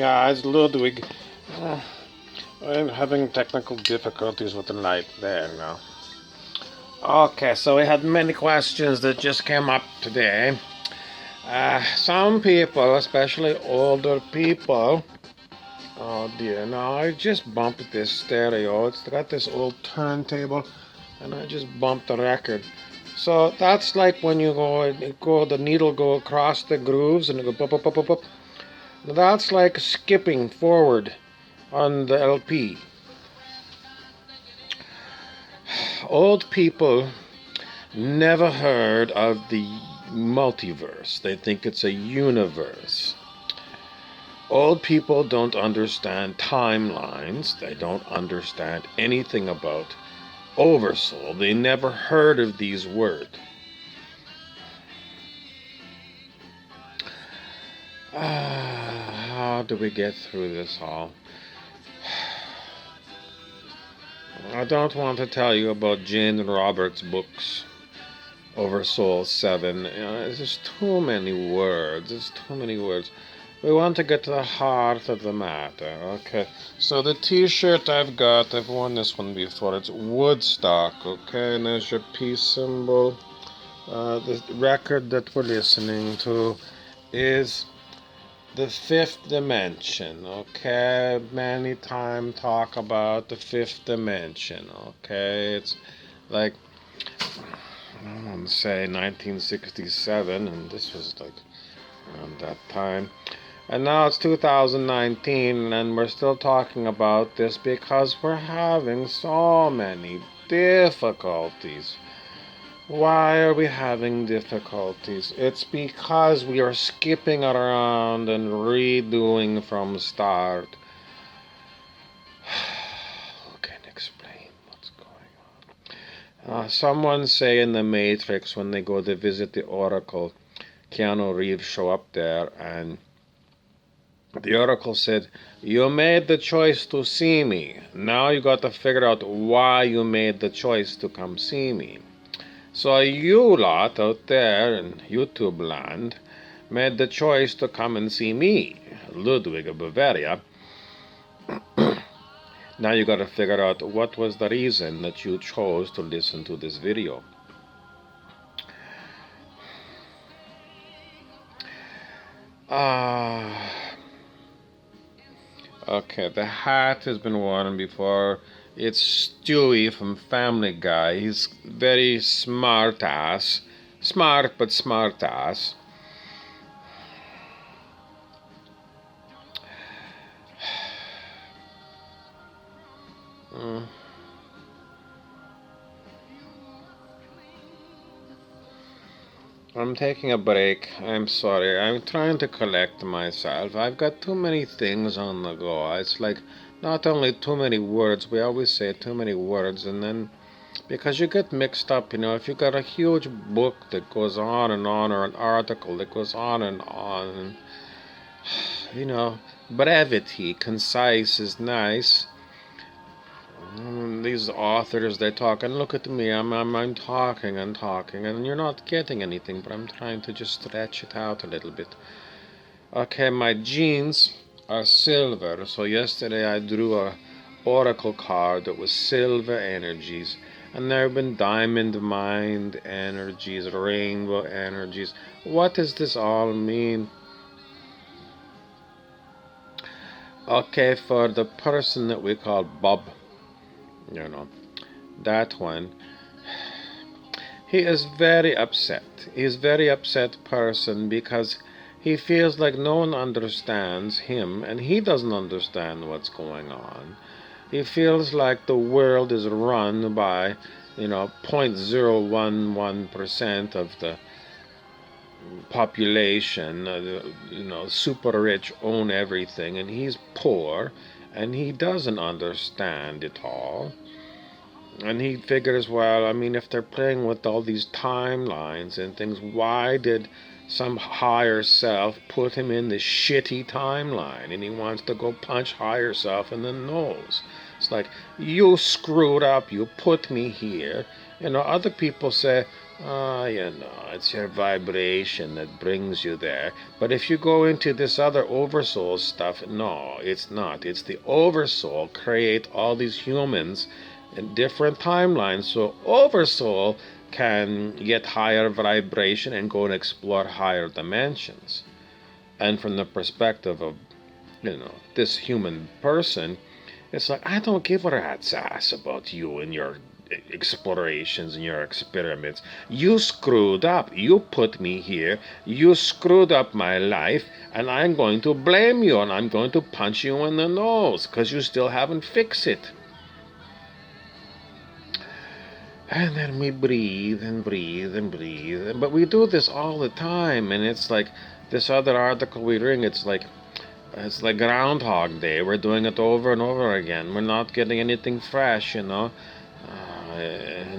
guys, Ludwig. Uh, I'm having technical difficulties with the light there now. Okay, so we had many questions that just came up today. Some people, especially older people, oh dear, now I just bumped this stereo. It's got this old turntable, and I just bumped the record. So that's like when you the needle go across the grooves and it go pop, pop, pop, pop, pop. That's like skipping forward on the LP. Old people never heard of the multiverse. They think it's a universe. Old people don't understand timelines. They don't understand anything about oversoul. They never heard of these words. How do we get through this all? I don't want to tell you about Jane Roberts' books, Oversoul 7. It's just too many words. It's too many words. We want to get to the heart of the matter. Okay, so the t-shirt I've worn this one before. It's Woodstock, okay? And there's your peace symbol. The record that we're listening to is The Fifth Dimension, okay? Many times talk about the fifth dimension, okay? It's like, I want to say 1967, and this was like around that time. And now it's 2019, and we're still talking about this because we're having so many difficulties. Why are we having difficulties? It's because we are skipping around and redoing from start. Who can explain what's going on? Someone say in the Matrix when they go to visit the Oracle, Keanu Reeves show up there, and the Oracle said, "You made the choice to see me. Now you got to figure out why you made the choice to come see me." So you lot out there in YouTube land made the choice to come and see me, Ludwig of Bavaria. Now you got to figure out what was the reason that you chose to listen to this video. Okay, the hat has been worn before. It's Stewie from Family Guy. He's very smart ass. Smart, but smart ass. I'm taking a break. I'm sorry. I'm trying to collect myself. I've got too many things on the go. It's like not only too many words, we always say too many words, and then because you get mixed up, if you got a huge book that goes on and on, or an article that goes on, and brevity, concise is nice. These authors, they talk, and look at me, I'm talking and talking, and you're not getting anything, but I'm trying to just stretch it out a little bit. Okay, my jeans are silver, so yesterday I drew a oracle card that was silver energies, and there have been diamond mind energies, rainbow energies. What does this all mean? Okay, for the person that we call Bob, that one, he is very upset. He's a very upset person because he feels like no one understands him, and he doesn't understand what's going on. He feels like the world is run by, 0.011% of the population, super rich own everything, and he's poor, and he doesn't understand it all. And he figures, well, if they're playing with all these timelines and things, why did some higher self put him in this shitty timeline? And he wants to go punch higher self in the nose. It's like, you screwed up, you put me here. Other people say, It's your vibration that brings you there. But if you go into this other oversoul stuff, no, it's not. It's the oversoul create all these humans in different timelines. So oversoul can get higher vibration and go and explore higher dimensions. And from the perspective of, this human person, it's like, I don't give a rat's ass about you and your explorations and your experiments. You screwed up. You put me here. You screwed up my life, and I'm going to blame you, and I'm going to punch you in the nose because you still haven't fixed it. And then we breathe and breathe and breathe. But we do this all the time, and it's like this other article we read, it's like Groundhog Day. We're doing it over and over again. We're not getting anything fresh, and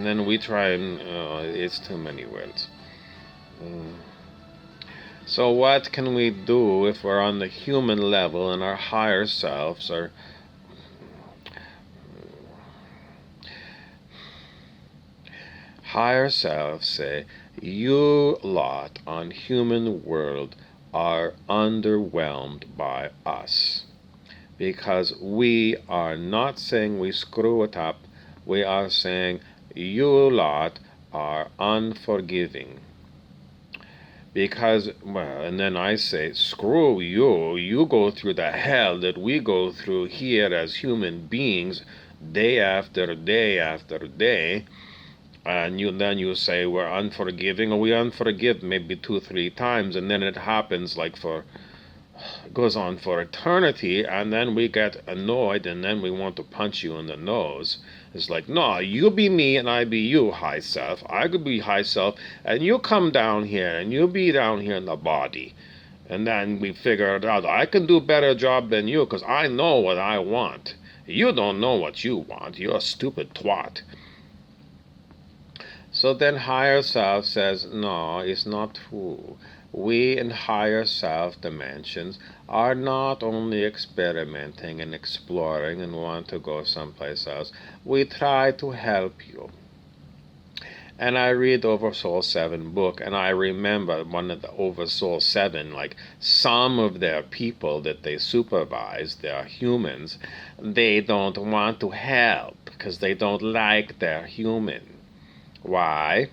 then we try and it's too many words. So what can we do if we're on the human level and our higher selves are higher selves say, you lot on human world are underwhelmed by us, because we are not saying we screw it up. We are saying you lot are unforgiving. Because, well, and then I say, screw you. You go through the hell that we go through here as human beings, day after day after day. And then you say we're unforgiving, or we unforgive maybe 2-3 times, and then it happens goes on for eternity, and then we get annoyed, and then we want to punch you in the nose. It's like, no, you be me and I be you, high self. I could be high self, and you come down here, and you be down here in the body. And then we figure it out. I can do a better job than you, because I know what I want. You don't know what you want. You're a stupid twat. So then higher self says, no, it's not true. We in higher self dimensions are not only experimenting and exploring and want to go someplace else. We try to help you. And I read Oversoul 7 book, and I remember one of the Oversoul 7, like some of their people that they supervise, they're humans, they don't want to help because they don't like their human. Why?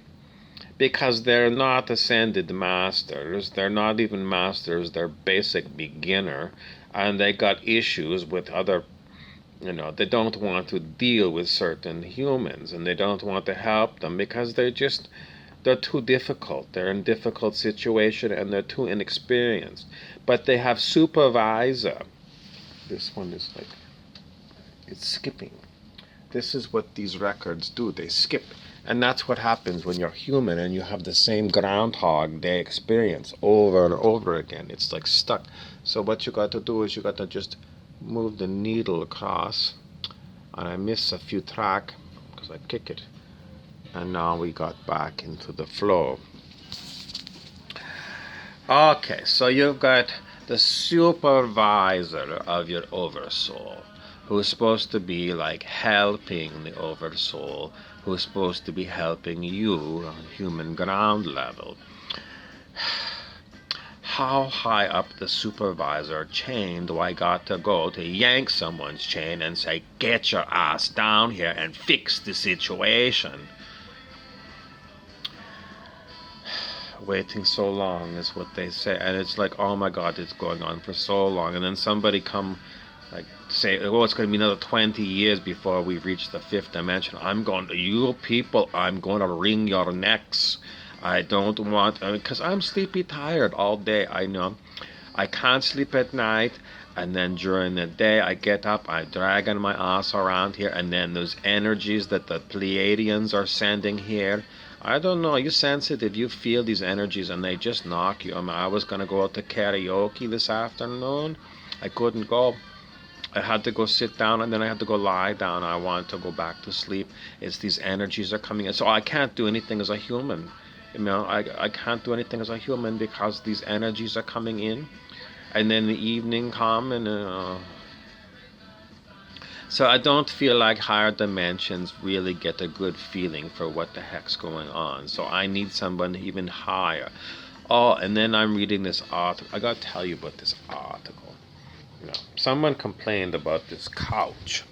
Because they're not ascended masters. They're not even masters. They're basic beginner. And they got issues with other, they don't want to deal with certain humans. And they don't want to help them because they're too difficult. They're in difficult situation and they're too inexperienced. But they have supervisor. This one is it's skipping. This is what these records do. They skip. And that's what happens when you're human and you have the same Groundhog Day experience over and over again. It's like stuck. So what you got to do is you got to just move the needle across. And I miss a few track because I kick it. And now we got back into the flow. Okay, so you've got the supervisor of your oversoul, who's supposed to be like helping the oversoul, who's supposed to be helping you on human ground level. How high up the supervisor chain do I got to go to yank someone's chain and say, get your ass down here and fix the situation? Waiting so long is what they say, and it's like, oh my god, it's going on for so long, and then somebody come say, oh, it's going to be another 20 years before we reach the 5th dimension. You people, I'm going to wring your necks. I don't want, because I'm sleepy tired all day. I know I can't sleep at night, and then during the day I get up, I drag on my ass around here, and then those energies that the Pleiadians are sending here, I don't know, you sensitive, you feel these energies and they just knock you. I was going to go out to karaoke this afternoon. I couldn't go. I had to go sit down, and then I had to go lie down. I wanted to go back to sleep. It's these energies are coming in. So I can't do anything as a human. I can't do anything as a human because these energies are coming in. And then the evening come, and So I don't feel like higher dimensions really get a good feeling for what the heck's going on. So I need someone even higher. Oh, and then I'm reading this article. I gotta tell you about this article. Someone complained about this couch.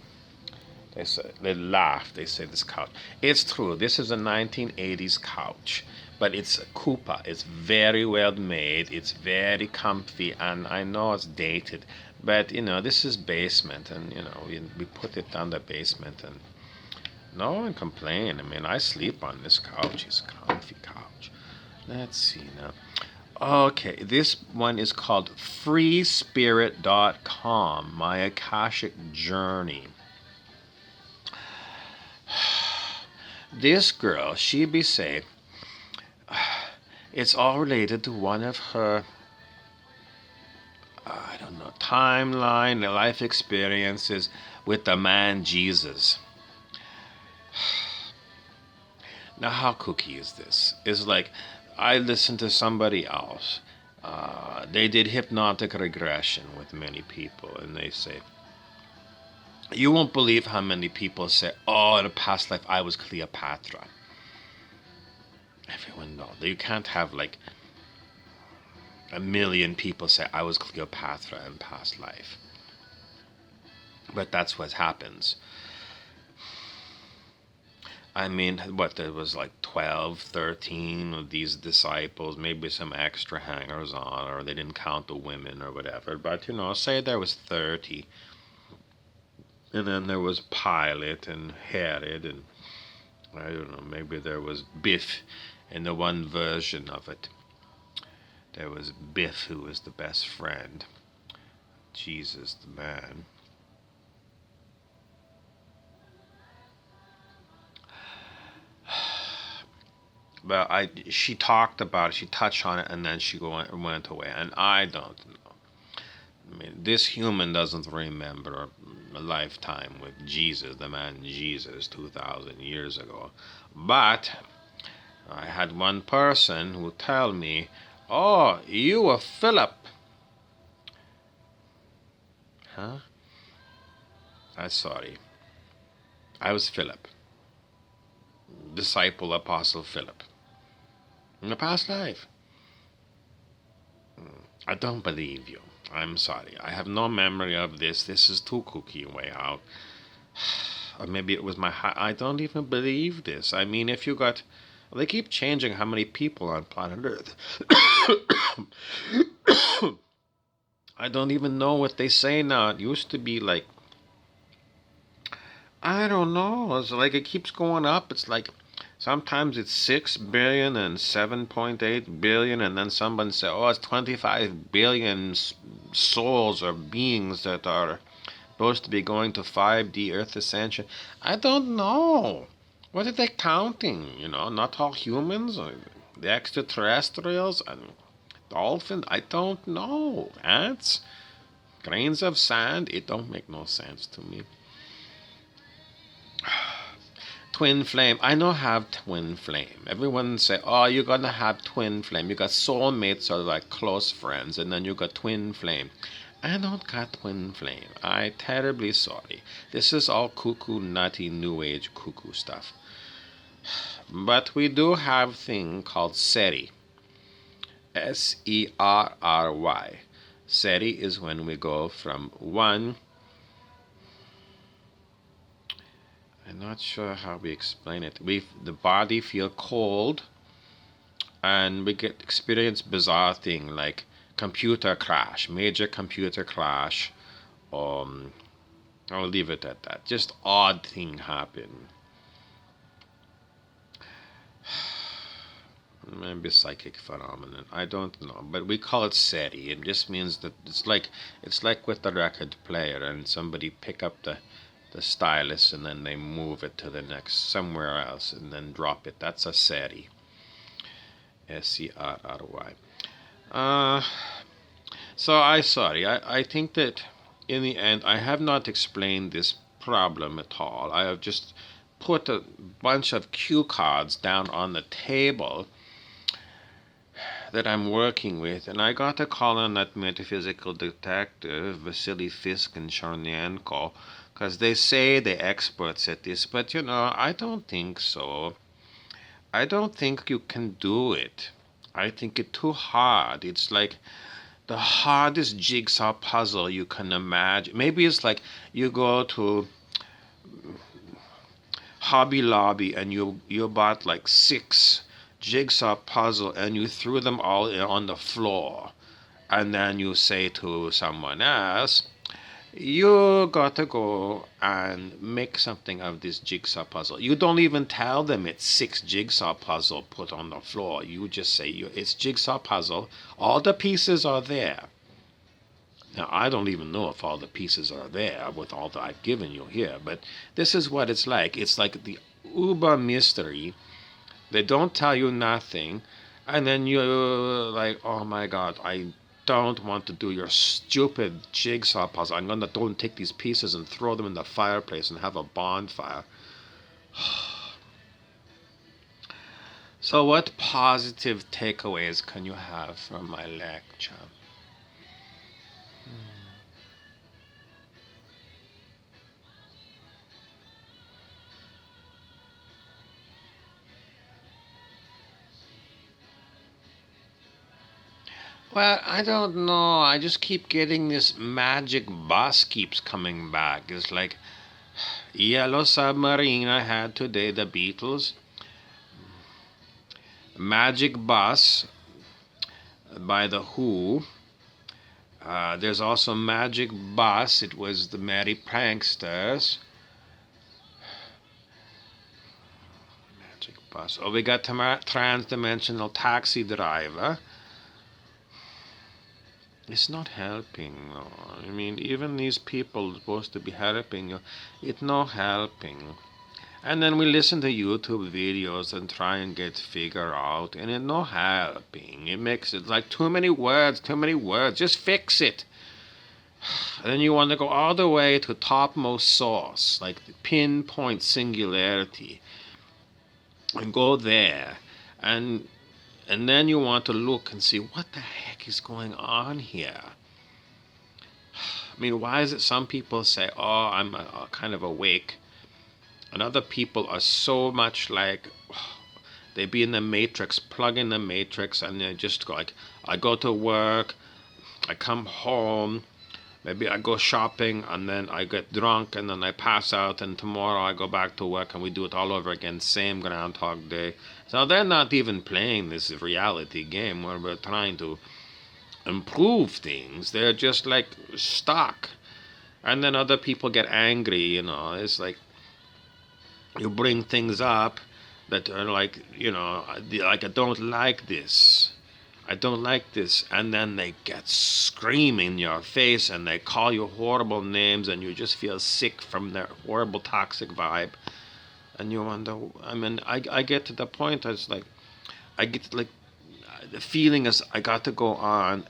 They said they laughed. They say this couch. It's true. This is a 1980s couch, but it's a Coupa. It's very well made. It's very comfy, and I know it's dated, but this is basement, and we put it down the basement, and no one complained. I mean, I sleep on this couch. It's a comfy couch. Let's see now. Okay, this one is called freespirit.com, my Akashic journey. This girl, she be say, it's all related to one of her, I don't know, timeline, life experiences with the man Jesus. Now, how kooky is this? It's like, I listened to somebody else. They did hypnotic regression with many people, and they say, you won't believe how many people say, oh, in a past life I was Cleopatra. Everyone knows. You can't have like a million people say, I was Cleopatra in past life. But that's what happens. I mean, there was like 12, 13 of these disciples, maybe some extra hangers on, or they didn't count the women or whatever. But, say there was 30. And then there was Pilate and Herod, and I don't know, maybe there was Biff in the one version of it. There was Biff, who was the best friend. Jesus, the man. Well, she talked about it, she touched on it, and then she went away. And I don't know. I mean, this human doesn't remember a lifetime with Jesus, the man Jesus, 2,000 years ago. But I had one person who tell me, oh, you were Philip. Huh? I'm sorry. I was Philip. Disciple, Apostle Philip. In the past life. I don't believe you. I'm sorry. I have no memory of this. This is too kooky way out. Or maybe it was my I don't even believe this. I mean, if you got... They keep changing how many people on planet Earth. I don't even know what they say now. It used to be like... I don't know. It's like it keeps going up. It's like... Sometimes it's 6 billion and 7.8 billion, and then someone says, oh, it's 25 billion souls or beings that are supposed to be going to 5D Earth Ascension. I don't know. What are they counting? Not all humans, or the extraterrestrials, and dolphins? I don't know. Ants? Grains of sand? It don't make no sense to me. Twin flame. I don't have twin flame. Everyone say, oh, you're going to have twin flame. You got soulmates or like close friends, and then you got twin flame. I don't got twin flame. I terribly sorry. This is all cuckoo, nutty, new age cuckoo stuff. But we do have thing called SERI. SERRY. SERI is when we go from one... I'm not sure how we explain it. The body feel cold, and we experience bizarre thing like computer crash, major computer crash. I'll leave it at that. Just odd thing happen. Maybe psychic phenomenon. I don't know, but we call it SETI. It just means that it's like with the record player, and somebody pick up the stylus and then they move it to the next somewhere else and then drop it. That's a SERI. SERRY. So I think that in the end I have not explained this problem at all. I have just put a bunch of cue cards down on the table that I'm working with, and I got a call on that metaphysical detective Vasily Fisk and Charnyanko Because they say they're experts at this, but I don't think so. I don't think you can do it. I think it's too hard. It's like the hardest jigsaw puzzle you can imagine. Maybe it's like you go to Hobby Lobby and you bought like 6 jigsaw puzzle and you threw them all on the floor, and then you say to someone else, you got to go and make something of this jigsaw puzzle. You don't even tell them it's 6 jigsaw puzzle put on the floor. You just say it's jigsaw puzzle. All the pieces are there. Now, I don't even know if all the pieces are there with all that I've given you here, but this is what it's like. It's like the uber mystery. They don't tell you nothing, and then you're like, oh my God, I don't want to do your stupid jigsaw puzzle. I'm going to don't take these pieces and throw them in the fireplace and have a bonfire. So what positive takeaways can you have from my lecture? Well, I don't know. I just keep getting this magic bus keeps coming back. It's like Yellow Submarine I had today, the Beatles. Magic Bus by The Who. There's also Magic Bus. It was the Merry Pranksters. Magic Bus. Oh, we got Transdimensional Taxi Driver. It's not helping. No. I mean, even these people supposed to be helping you, it's not helping. And then we listen to YouTube videos and try and get figure out, and it's not helping. It makes it like too many words. Just fix it. And then you want to go all the way to topmost source, like the pinpoint singularity, and go there, and then you want to look and see what the heck is going on here. I mean, why is it some people say, oh, I'm kind of awake, and other people are so much like, they be in the matrix, plug in the matrix, and they just go like, I go to work, I come home, maybe I go shopping, and then I get drunk, and then I pass out, and tomorrow I go back to work, and we do it all over again, same Groundhog Day. So they're not even playing this reality game where we're trying to improve things. They're just like stuck. And then other people get angry, It's like you bring things up that are like, like, I don't like this. I don't like this. And then they get screaming in your face and they call you horrible names and you just feel sick from their horrible toxic vibe. And you wonder, I mean, I get to the point, it's like, I get like, the feeling is I got to go on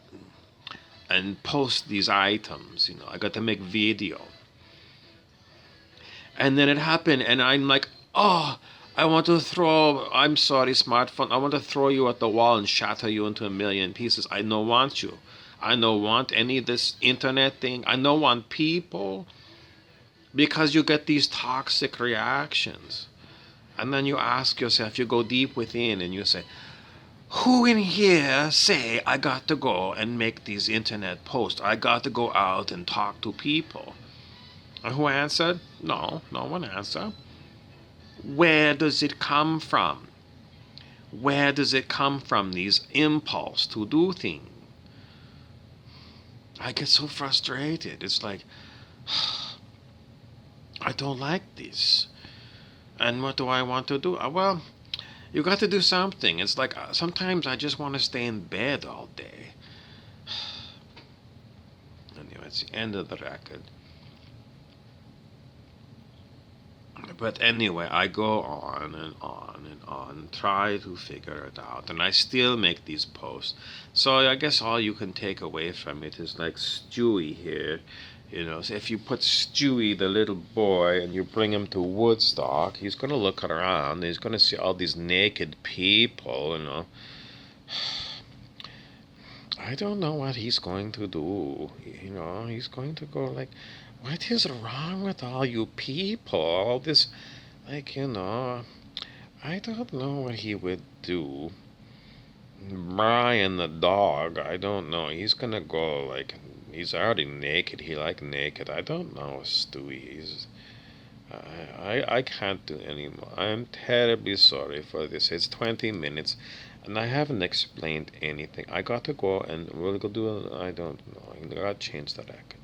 and post these items, I got to make video. And then it happened and I'm like, oh, I'm sorry, smartphone, I want to throw you at the wall and shatter you into a million pieces. I don't want you. I don't want any of this internet thing. I don't want people. Because you get these toxic reactions. And then you ask yourself, you go deep within and you say, who in here say I got to go and make these internet posts? I got to go out and talk to people. And who answered? No one answered. Where does it come from? Where does it come from, these impulse to do things? I get so frustrated. It's like, I don't like this. And what do I want to do? Well, you got to do something. It's like sometimes I just want to stay in bed all day. Anyway, it's the end of the record. But anyway, I go on and on and on, try to figure it out, and I still make these posts. So I guess all you can take away from it is like Stewie here. So if you put Stewie, the little boy, and you bring him to Woodstock, he's going to look around. He's going to see all these naked people, I don't know what he's going to do. He's going to go like, What is wrong with all you people? All this, I don't know what he would do. Brian the dog, I don't know. He's gonna go like he's already naked. He like naked. I don't know, Stewie. I can't do anymore. I'm terribly sorry for this. It's 20 minutes, and I haven't explained anything. I got to go, and we'll go do. I don't know. I gotta change the record.